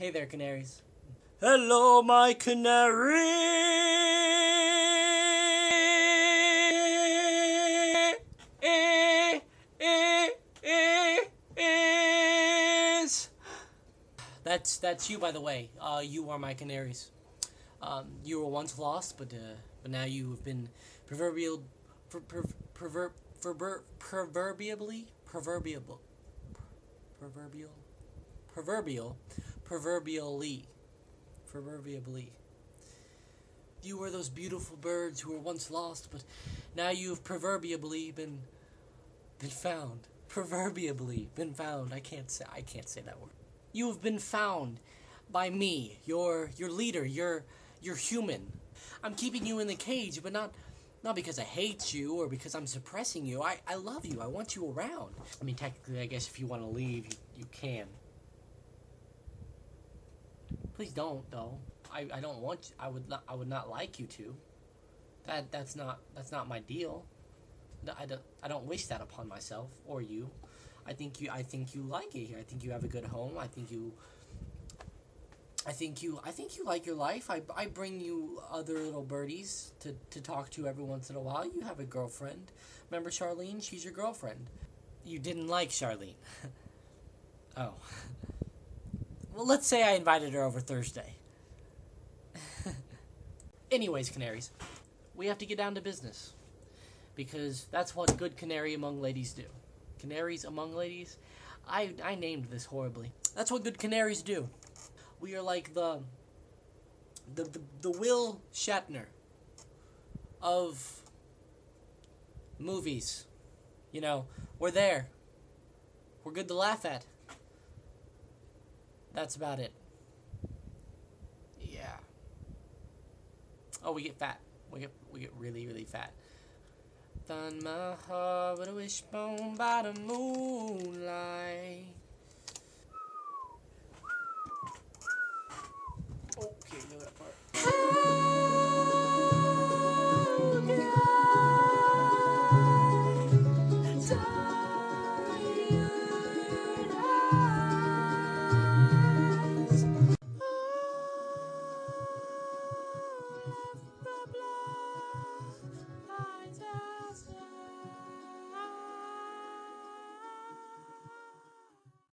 Hey there, canaries. Hello, my canary. That's you, by the way. You are my canaries. You were once lost, but now you have been proverbially you were those beautiful birds who were once lost, but now you've proverbially been found. Proverbially been found. I can't say that word. You have been found by me, your leader, your human. I'm keeping you in the cage, but not because I hate you or because I'm suppressing you. I love you. I want you around. I mean, technically, I guess if you want to leave, you can. Please don't, though. I don't want you. I would not like you to. That's not my deal. I don't wish that upon myself or you. I think you like it here. I think you have a good home. I think you like your life. I bring you other little birdies to talk to every once in a while. You have a girlfriend. Remember Charlene? She's your girlfriend. You didn't like Charlene. Oh. Well, let's say I invited her over Thursday. Anyways, canaries, we have to get down to business. Because that's what good canary among ladies do. Canaries among ladies? I named this horribly. That's what good canaries do. We are like the Will Shatner of movies. You know, we're there. We're good to laugh at. That's about it. Yeah. Oh, we get fat. We get really, really fat. Found my heart with a wishbone by the moonlight.